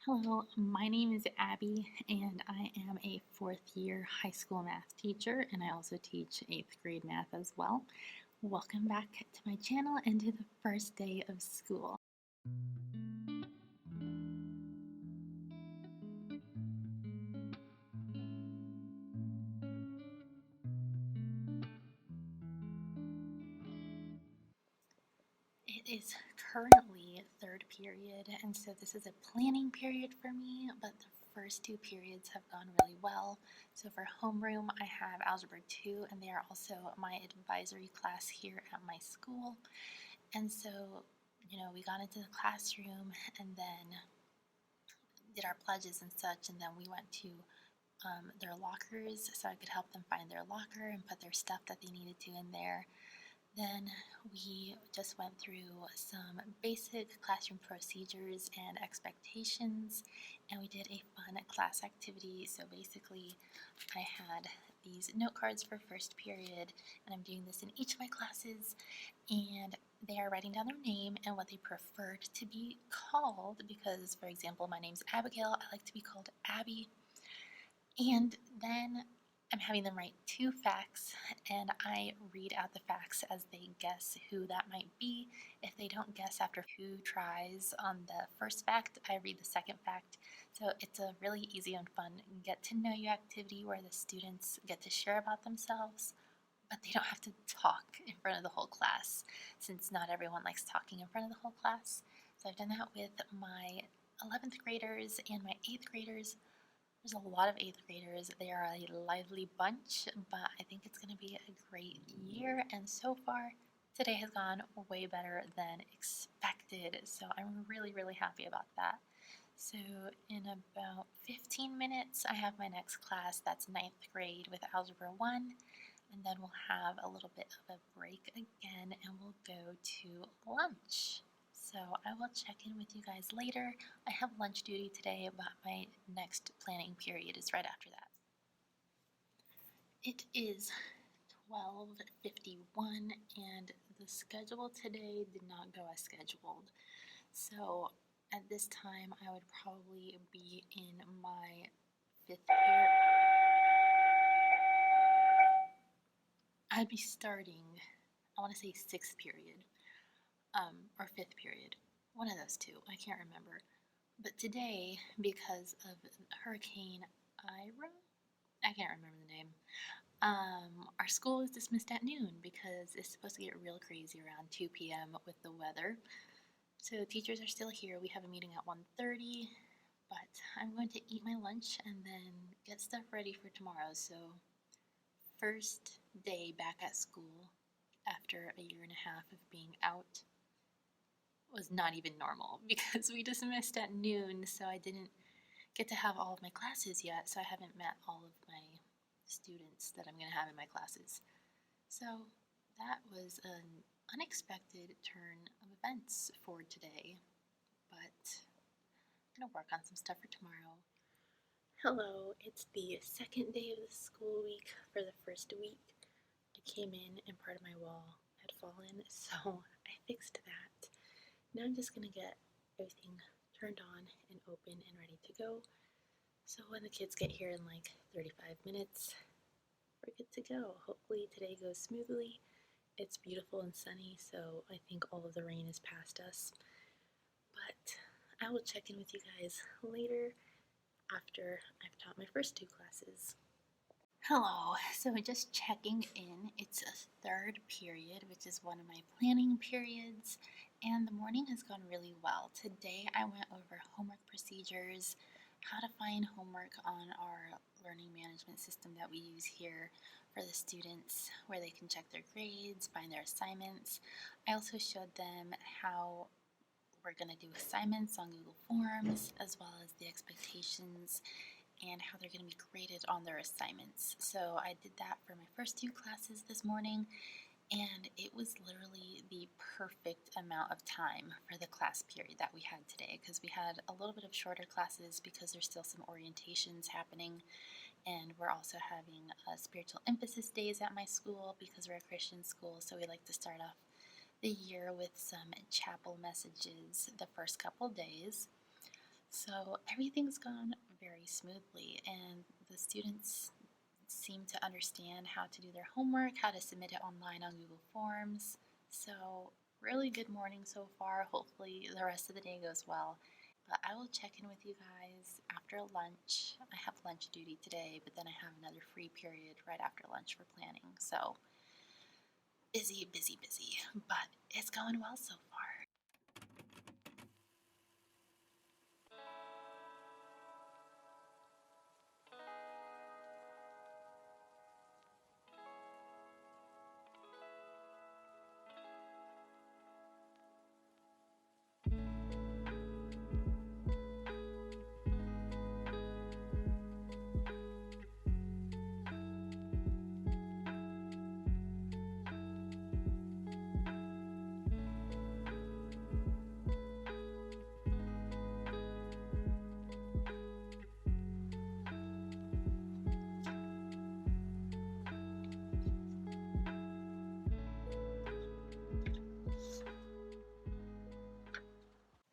Hello, my name is Abby, and I am a fourth year high school math teacher, and I also teach eighth grade math as well. Welcome back to my channel and to the first day of school. It is currently third period, and so this is a planning period for me, but the first two periods have gone really well. So for homeroom, I have Algebra 2, and they are also my advisory class here at my school. And so, we got into the classroom and then did our pledges and such, and then we went to their lockers so I could help them find their locker and put their stuff that they needed to in there. Then we just went through some basic classroom procedures and expectations, and we did a fun class activity. So basically, I had these note cards for first period, and I'm doing this in each of my classes, and they are writing down their name and what they preferred to be called, because, for example, my name's Abigail, I like to be called Abby. And then I'm having them write two facts, and I read out the facts as they guess who that might be. If they don't guess after two tries on the first fact, I read the second fact. So it's a really easy and fun get to know you activity where the students get to share about themselves, but they don't have to talk in front of the whole class, since not everyone likes talking in front of the whole class. So I've done that with my 11th graders and my 8th graders. There's a lot of 8th graders. They are a lively bunch, but I think it's going to be a great year, and so far, today has gone way better than expected, so I'm really, really happy about that. So in about 15 minutes, I have my next class. That's ninth grade with Algebra 1, and then we'll have a little bit of a break again, and we'll go to lunch. So I will check in with you guys later. I have lunch duty today, but my next planning period is right after that. It is 12:51, and the schedule today did not go as scheduled. So at this time, I would probably be in my fifth period. I'd be starting, I want to say sixth period, or fifth period. One of those two. I can't remember. But today, because of Hurricane Ira, I can't remember the name, our school is dismissed at noon because it's supposed to get real crazy around 2 p.m. with the weather. So teachers are still here. We have a meeting at 1:30, but I'm going to eat my lunch and then get stuff ready for tomorrow. So first day back at school after a year and a half of being out was not even normal because we dismissed at noon, so I didn't get to have all of my classes yet, so I haven't met all of my students that I'm going to have in my classes. So that was an unexpected turn of events for today, but I'm going to work on some stuff for tomorrow. Hello, it's the second day of the school week for the first week. I came in and part of my wall had fallen, so I fixed that. Now I'm just going to get everything turned on and open and ready to go. So when the kids get here in like 35 minutes, we're good to go. Hopefully today goes smoothly. It's beautiful and sunny, so I think all of the rain is past us. But I will check in with you guys later after I've taught my first two classes. Hello, so just checking in. It's a third period, which is one of my planning periods, and the morning has gone really well. Today I went over homework procedures, how to find homework on our learning management system that we use here for the students, where they can check their grades, find their assignments. I also showed them how we're going to do assignments on Google Forms, as well as the expectations and how they're going to be graded on their assignments. So I did that for my first two classes this morning, and it was literally the perfect amount of time for the class period that we had today, because we had a little bit of shorter classes because there's still some orientations happening, and we're also having spiritual emphasis days at my school because we're a Christian school, so we like to start off the year with some chapel messages the first couple days. So everything's gone very smoothly, and the students seem to understand how to do their homework, how to submit it online on Google Forms. So, really good morning so far. Hopefully, the rest of the day goes well. But I will check in with you guys after lunch. I have lunch duty today, but then I have another free period right after lunch for planning. So, busy, busy, busy. But it's going well so far.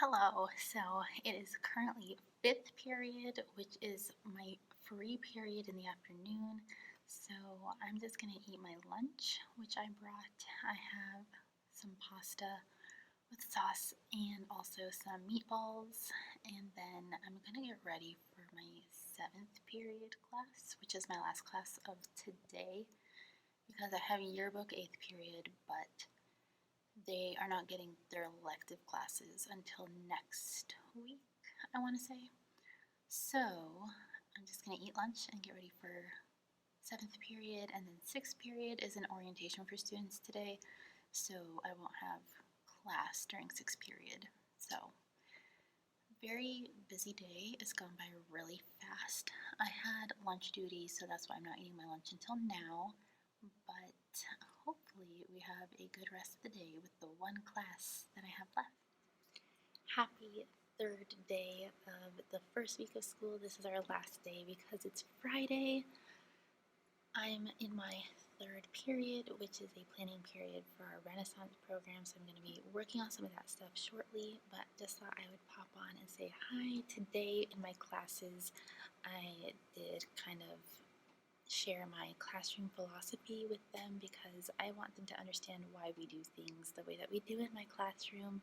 Hello, so it is currently fifth period, which is my free period in the afternoon. So I'm just gonna eat my lunch, which I brought. I have some pasta with sauce and also some meatballs. And then I'm gonna get ready for my seventh period class, which is my last class of today because I have yearbook eighth period, but they are not getting their elective classes until next week, I want to say. So I'm just going to eat lunch and get ready for seventh period, and then sixth period is an orientation for students today, so I won't have class during sixth period. So very busy day. It's gone by really fast. I had lunch duty, so that's why I'm not eating my lunch until now, but hopefully we have a good rest of the day with the one class that I have left. Happy third day of the first week of school. This is our last day because it's Friday. I'm in my third period, which is a planning period for our Renaissance program, so I'm going to be working on some of that stuff shortly, but just thought I would pop on and say hi. Today in my classes, I did kind of share my classroom philosophy with them because I want them to understand why we do things the way that we do in my classroom.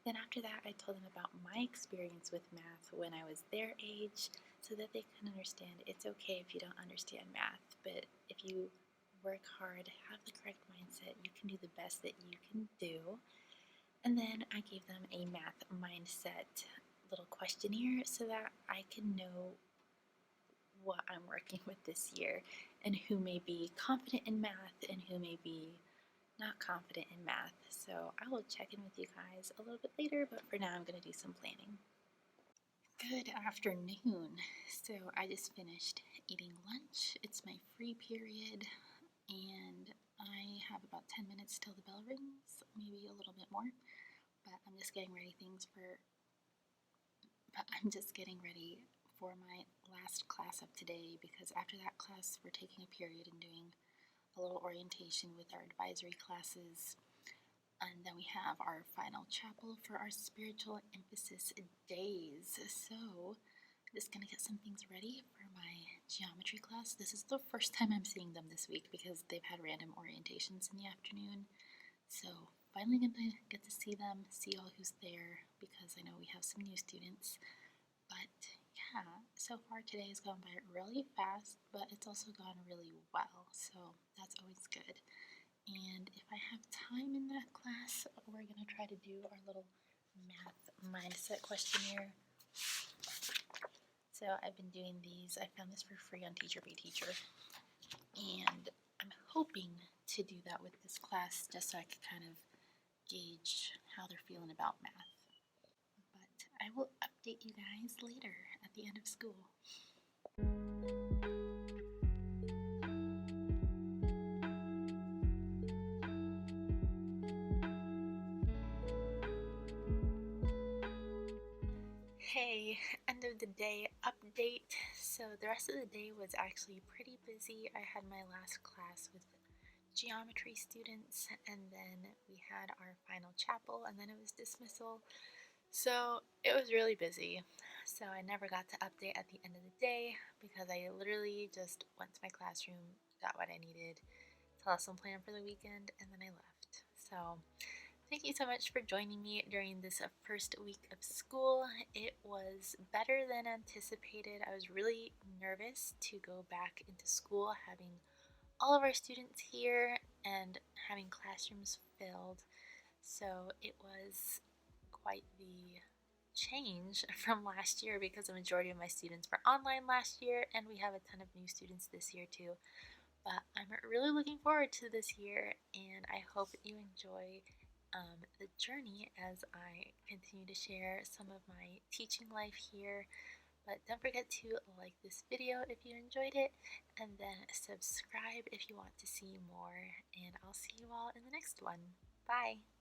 Then after that, I told them about my experience with math when I was their age so that they can understand it's okay if you don't understand math, but if you work hard, have the correct mindset, you can do the best that you can do. And then I gave them a math mindset little questionnaire so that I can know what I'm working with this year and who may be confident in math and who may be not confident in math. So I will check in with you guys a little bit later, but for now I'm going to do some planning. Good afternoon. So I just finished eating lunch. It's my free period and I have about 10 minutes till the bell rings, maybe a little bit more, but I'm just getting ready for my last class of today because after that class we're taking a period and doing a little orientation with our advisory classes, and then we have our final chapel for our spiritual emphasis days. So I'm just gonna get some things ready for my geometry class. This is the first time I'm seeing them this week because they've had random orientations in the afternoon. So finally gonna get to see them, see all who's there because I know we have some new students. But yeah, so far today has gone by really fast, but it's also gone really well, so that's always good. And if I have time in that class, we're going to try to do our little math mindset questionnaire. So I've been doing these. I found this for free on Teacher Be Teacher, and I'm hoping to do that with this class just so I can kind of gauge how they're feeling about math. But I will update you guys later at the end of school. Hey, end of the day update. So the rest of the day was actually pretty busy. I had my last class with geometry students, and then we had our final chapel, and then it was dismissal. So it was really busy. So I never got to update at the end of the day because I literally just went to my classroom, got what I needed, to lesson plan for the weekend, and then I left. So thank you so much for joining me during this first week of school. It was better than anticipated. I was really nervous to go back into school, having all of our students here and having classrooms filled. So it was quite the change from last year because the majority of my students were online last year and we have a ton of new students this year too. But I'm really looking forward to this year and I hope you enjoy the journey as I continue to share some of my teaching life here. But don't forget to like this video if you enjoyed it and then subscribe if you want to see more. And I'll see you all in the next one. Bye!